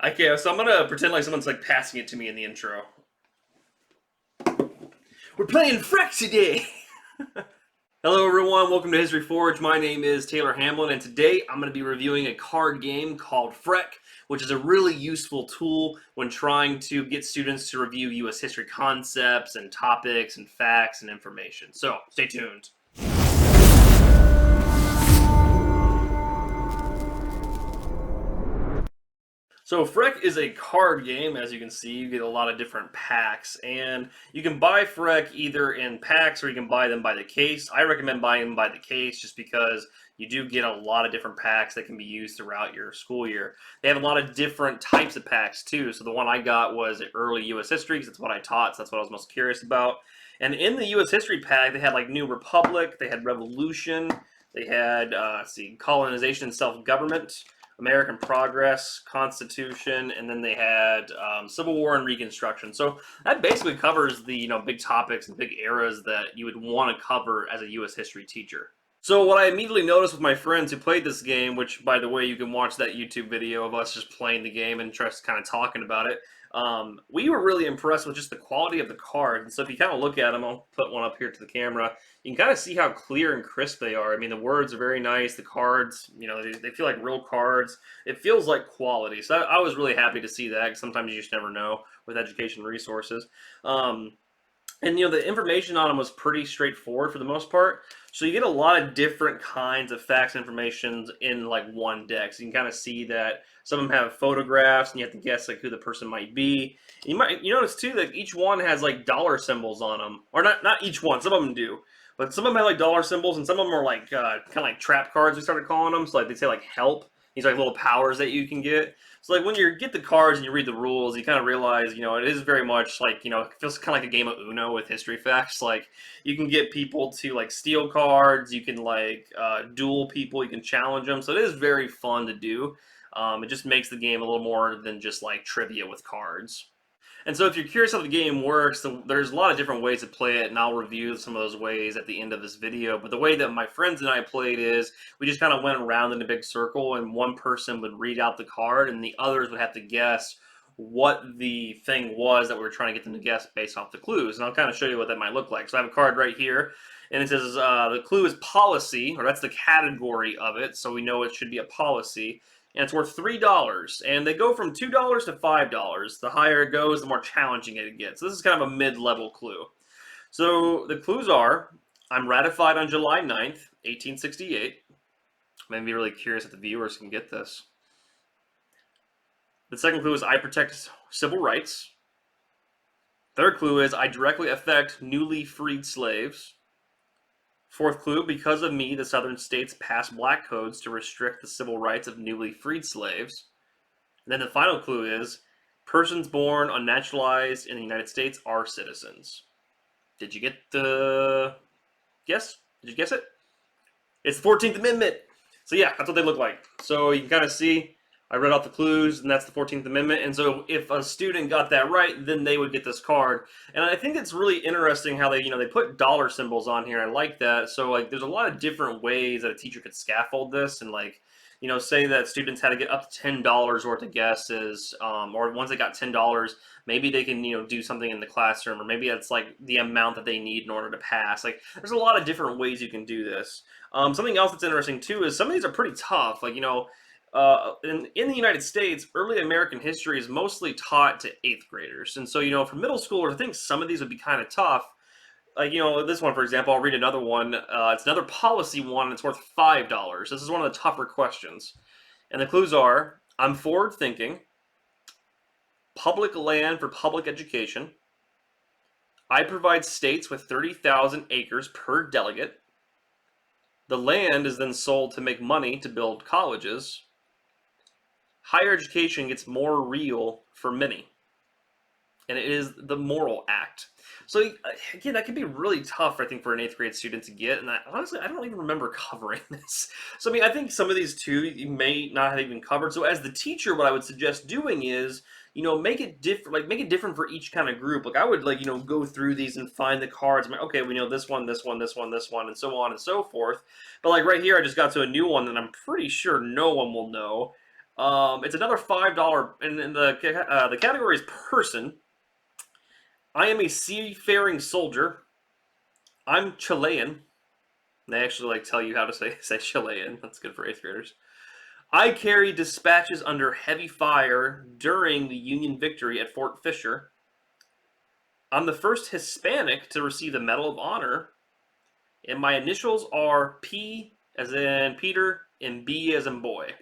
Okay, so I'm gonna pretend like someone's like passing it to me in the intro. We're playing Freck today! Hello everyone, welcome to History Forge. My name is Taylor Hamblin, and today I'm going to be reviewing a card game called Freck, which is a really useful tool when trying to get students to review U.S. history concepts and topics and facts and information. So, stay tuned. So Freck is a card game. As you can see, you get a lot of different packs, and you can buy Freck either in packs or you can buy them by the case. I recommend buying them by the case just because you do get a lot of different packs that can be used throughout your school year. They have a lot of different types of packs too. So the one I got was early U.S. history because that's what I taught, so that's what I was most curious about. And in the U.S. history pack, they had like New Republic, they had Revolution, they had colonization and self-government, American Progress, Constitution, and then they had Civil War and Reconstruction. So that basically covers the big topics and big eras that you would want to cover as a U.S. history teacher. So what I immediately noticed with my friends who played this game, which by the way you can watch that YouTube video of us just playing the game and just kind of talking about it, we were really impressed with just the quality of the cards. And so if you kind of look at them, I'll put one up here to the camera, you can kind of see how clear and crisp they are. I mean, the words are very nice. The cards, they feel like real cards. It feels like quality. So I was really happy to see that, because sometimes you just never know with education resources. And the information on them was pretty straightforward for the most part. So you get a lot of different kinds of facts and information in like one deck. So you can kind of see that some of them have photographs, and you have to guess like who the person might be. And you notice too that each one has like dollar symbols on them, or not each one. Some of them do, but some of them have like dollar symbols, and some of them are like kind of like trap cards. We started calling them. So like they say like help. These are like little powers that you can get. So like when you get the cards and you read the rules, you kind of realize, it is very much like, it feels kind of like a game of Uno with history facts. Like you can get people to like steal cards, you can like duel people, you can challenge them. So it is very fun to do. It just makes the game a little more than just like trivia with cards. And so if you're curious how the game works, there's a lot of different ways to play it, and I'll review some of those ways at the end of this video. But the way that my friends and I played is we just kind of went around in a big circle, and one person would read out the card, and the others would have to guess what the thing was that we were trying to get them to guess based off the clues. And I'll kind of show you what that might look like. So I have a card right here, and it says the clue is policy, or that's the category of it, so we know it should be a policy. And it's worth $3, and they go from $2 to $5. The higher it goes, the more challenging it gets. So this is kind of a mid-level clue. So the clues are, I'm ratified on July 9th, 1868. I'm be really curious if the viewers can get this. The second clue is, I protect civil rights. Third clue is, I directly affect newly freed slaves. Fourth clue, because of me, the southern states passed black codes to restrict the civil rights of newly freed slaves. And then the final clue is, persons born unnaturalized in the United States are citizens. Did you get the guess? Did you guess it? It's the 14th Amendment. So yeah, that's what they look like. So you can kind of see, I read off the clues, and that's the 14th Amendment. And so if a student got that right, then they would get this card. And I think it's really interesting how they put dollar symbols on here. I like that. So like there's a lot of different ways that a teacher could scaffold this, and like, say that students had to get up to $10 worth of guesses, or once they got $10, maybe they can, do something in the classroom, or maybe it's like the amount that they need in order to pass. Like there's a lot of different ways you can do this. Something else that's interesting too is some of these are pretty tough. Like, in the United States, early American history is mostly taught to 8th graders. And so, for middle schoolers, I think some of these would be kind of tough. Like, this one, for example, I'll read another one. It's another policy one, and it's worth $5. This is one of the tougher questions. And the clues are, I'm forward-thinking, public land for public education, I provide states with 30,000 acres per delegate, the land is then sold to make money to build colleges, higher education gets more real for many, and it is the moral act. So again, that can be really tough, I think, for an 8th grade student to get, and honestly, I don't even remember covering this. So I mean, I think some of these too, you may not have even covered. So as the teacher, what I would suggest doing is, make it different, like make it different for each kind of group. Like I would go through these and find the cards. I'm like, okay, we know this one, this one, this one, this one, and so on and so forth. But like right here, I just got to a new one that I'm pretty sure no one will know. It's another $5, and the category is person. I am a seafaring soldier. I'm Chilean. They actually like tell you how to say Chilean. That's good for 8th graders. I carry dispatches under heavy fire during the Union victory at Fort Fisher. I'm the first Hispanic to receive the Medal of Honor, and my initials are P as in Peter and B as in boy.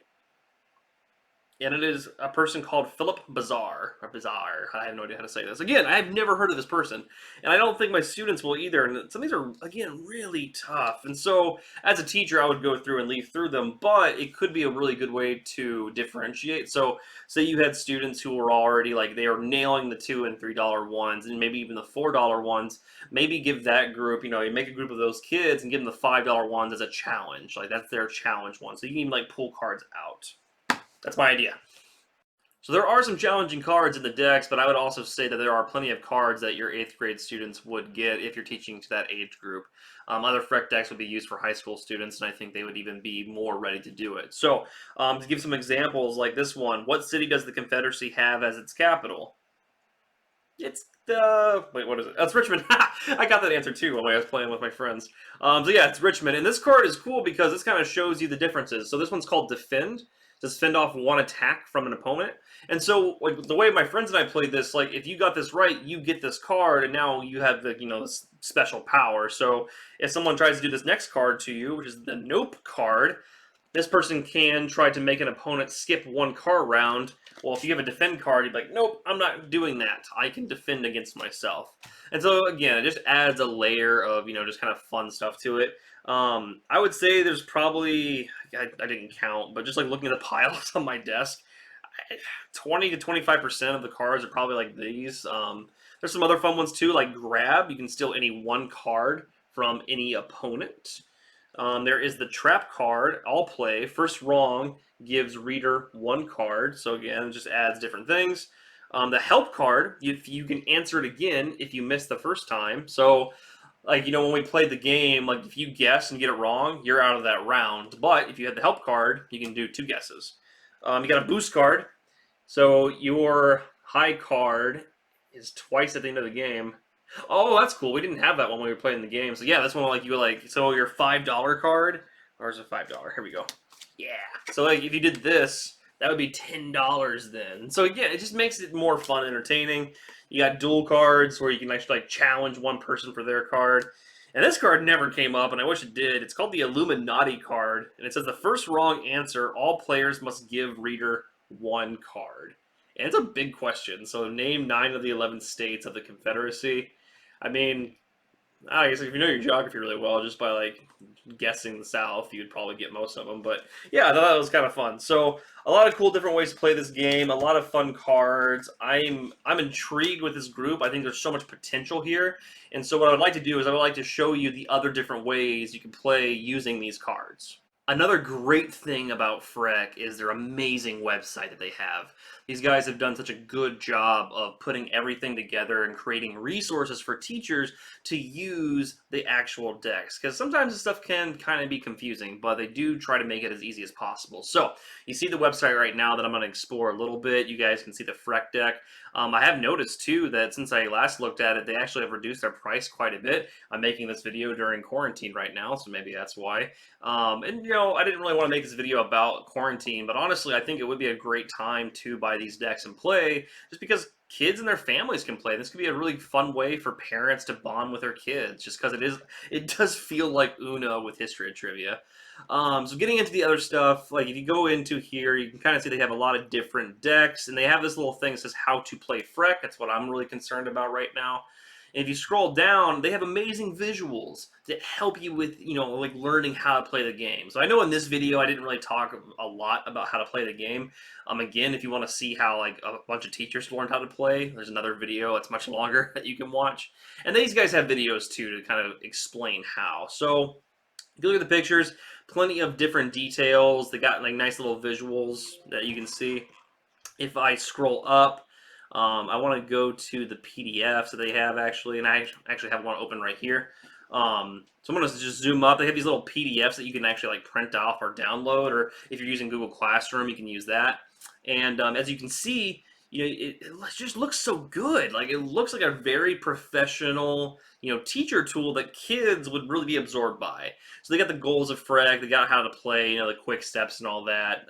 And it is a person called Philip Bazar. Or Bizarre. I have no idea how to say this. Again, I've never heard of this person. And I don't think my students will either. And some of these are, again, really tough. And so, as a teacher, I would go through and leaf through them. But it could be a really good way to differentiate. So, say you had students who were already, like, they are nailing the $2 and $3 ones. And maybe even the $4 ones. Maybe give that group, you make a group of those kids and give them the $5 ones as a challenge. Like, that's their challenge one. So, you can even, like, pull cards out. That's my idea. So there are some challenging cards in the decks, but I would also say that there are plenty of cards that your 8th grade students would get if you're teaching to that age group. Other Freck decks would be used for high school students, and I think they would even be more ready to do it. So to give some examples like this one, what city does the Confederacy have as its capital? It's wait, what is it? It's Richmond. I got that answer too when I was playing with my friends. So yeah, it's Richmond. And this card is cool because this kind of shows you the differences. So this one's called Defend. Just fend off one attack from an opponent. And so, like, the way my friends and I played this, like, if you got this right, you get this card, and now you have the, this special power. So if someone tries to do this next card to you, which is the Nope card, this person can try to make an opponent skip one card round. Well, if you have a defend card, you'd be like, nope, I'm not doing that. I can defend against myself. And so, again, it just adds a layer of, just kind of fun stuff to it. I would say there's probably, I didn't count, but just like looking at the piles on my desk, 20 to 25% of the cards are probably like these. There's some other fun ones too, like Grab. You can steal any one card from any opponent. There is the Trap card, All Play. First Wrong gives reader one card. So again, it just adds different things. The Help card, if you can answer it again if you missed the first time. So, like, when we played the game, like, if you guess and get it wrong, you're out of that round. But if you had the Help card, you can do 2 guesses. You got a Boost card. So your high card is twice at the end of the game. Oh, that's cool. We didn't have that when we were playing the game. So yeah, that's one so your $5 card, or is it $5? Here we go. Yeah. So like if you did this, that would be $10 then. So again, it just makes it more fun, entertaining. You got dual cards where you can actually like challenge one person for their card. And this card never came up, and I wish it did. It's called the Illuminati card, and it says the first wrong answer, all players must give reader one card. And it's a big question. So name 9 of the 11 states of the Confederacy. I mean, I guess if you know your geography really well, just by like guessing the South, you'd probably get most of them. But yeah, I thought that was kind of fun. So a lot of cool different ways to play this game. A lot of fun cards. I'm intrigued with this group. I think there's so much potential here. And so what I would like to do is I would like to show you the other different ways you can play using these cards. Another great thing about Freck is their amazing website that they have. These guys have done such a good job of putting everything together and creating resources for teachers to use the actual decks. Because sometimes this stuff can kind of be confusing, but they do try to make it as easy as possible. So, you see the website right now that I'm going to explore a little bit. You guys can see the Freck deck. I have noticed too that since I last looked at it, they actually have reduced their price quite a bit. I'm making this video during quarantine right now, so maybe that's why. And I didn't really want to make this video about quarantine, but honestly, I think it would be a great time to buy these decks and play, just because kids and their families can play. This could be a really fun way for parents to bond with their kids, just because it does feel like Uno with history and trivia. So getting into the other stuff, like if you go into here, you can kind of see they have a lot of different decks, and they have this little thing that says how to play Freck. That's what I'm really concerned about right now. And if you scroll down, they have amazing visuals that help you with, like learning how to play the game. So I know in this video, I didn't really talk a lot about how to play the game. Again, if you want to see how like a bunch of teachers learned how to play, there's another video that's much longer that you can watch. And these guys have videos too to kind of explain how. So if you look at the pictures, plenty of different details. They got like nice little visuals that you can see. If I scroll up, I want to go to the PDFs that they have actually, and I actually have one open right here. So I'm going to just zoom up. They have these little PDFs that you can actually like print off or download, or if you're using Google Classroom, you can use that. And as you can see, it just looks so good. Like it looks like a very professional, teacher tool that kids would really be absorbed by. So they got the goals of Freck, they got how to play, the quick steps and all that.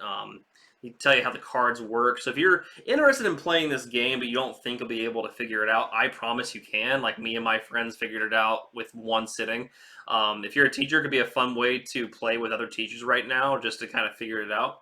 They tell you how the cards work. So if you're interested in playing this game, but you don't think you'll be able to figure it out, I promise you can. Like me and my friends figured it out with one sitting. If you're a teacher, it could be a fun way to play with other teachers right now, just to kind of figure it out.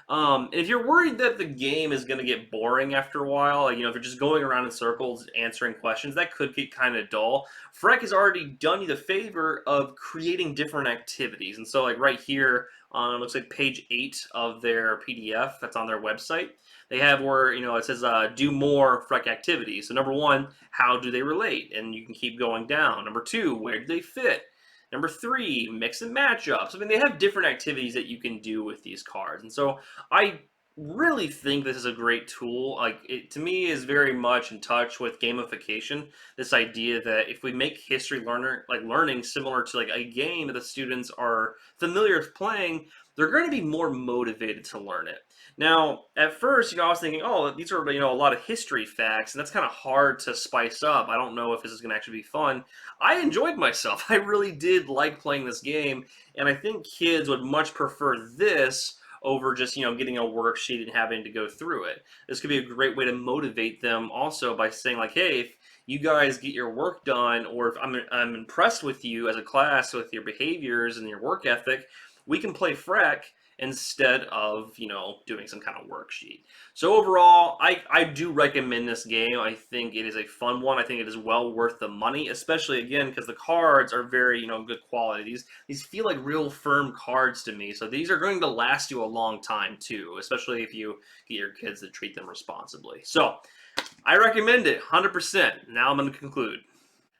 And if you're worried that the game is going to get boring after a while, like, if you're just going around in circles answering questions, that could get kind of dull. Freck has already done you the favor of creating different activities. And so, like right here on, looks like page 8 of their PDF that's on their website, they have where, it says do more Freck activities. So, number one, how do they relate? And you can keep going down. Number two, where do they fit? Number three, mix and matchups. I mean, they have different activities that you can do with these cards. And so I really think this is a great tool. Like, it to me is very much in touch with gamification. This idea that if we make history learning similar to like a game that the students are familiar with playing, they're going to be more motivated to learn it. Now, at first, I was thinking, oh, these are, a lot of history facts, and that's kind of hard to spice up. I don't know if this is going to actually be fun. I enjoyed myself. I really did like playing this game, and I think kids would much prefer this over just, getting a worksheet and having to go through it. This could be a great way to motivate them also by saying like, hey, if you guys get your work done, or if I'm impressed with you as a class with your behaviors and your work ethic, we can play Freck instead of, doing some kind of worksheet. So overall, I do recommend this game. I think it is a fun one. I think it is well worth the money, especially again because the cards are very, good quality. These feel like real firm cards to me. So these are going to last you a long time too, especially if you get your kids to treat them responsibly. So I recommend it 100%. Now I'm going to conclude.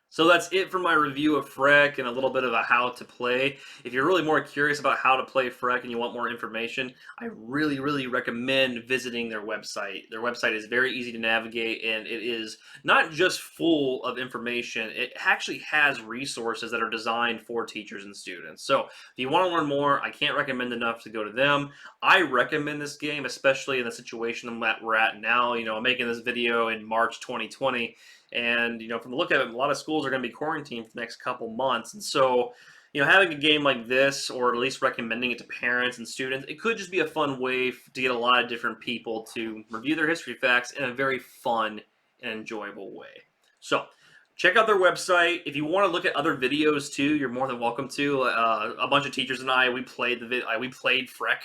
So that's it for my review of Freck and a little bit of a how to play. If you're really more curious about how to play Freck and you want more information, I really, really recommend visiting their website. Their website is very easy to navigate, and it is not just full of information, it actually has resources that are designed for teachers and students. So if you want to learn more, I can't recommend enough to go to them. I recommend this game, especially in the situation that we're at now. I'm making this video in March 2020. And, from the look of it, a lot of schools are going to be quarantined for the next couple months. And so, having a game like this, or at least recommending it to parents and students, it could just be a fun way to get a lot of different people to review their history facts in a very fun and enjoyable way. So, check out their website. If you want to look at other videos too, you're more than welcome to. A bunch of teachers and I, we played Freck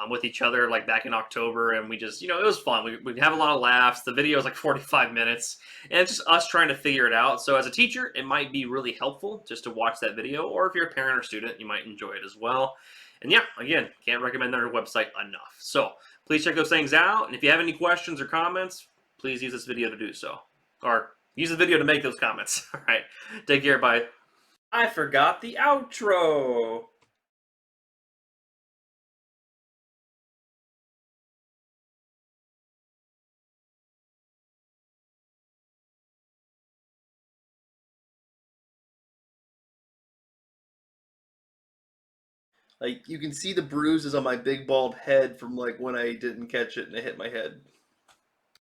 with each other like back in October, and we just, it was fun. We have a lot of laughs. The video is like 45 minutes, and it's just us trying to figure it out. So as a teacher, it might be really helpful just to watch that video, or if you're a parent or student, you might enjoy it as well. And yeah, again, can't recommend their website enough. So please check those things out, and if you have any questions or comments, please use this video to do so. Or use the video to make those comments. All right, take care, bye. I forgot the outro. Like, you can see the bruises on my big bald head from like when I didn't catch it and it hit my head.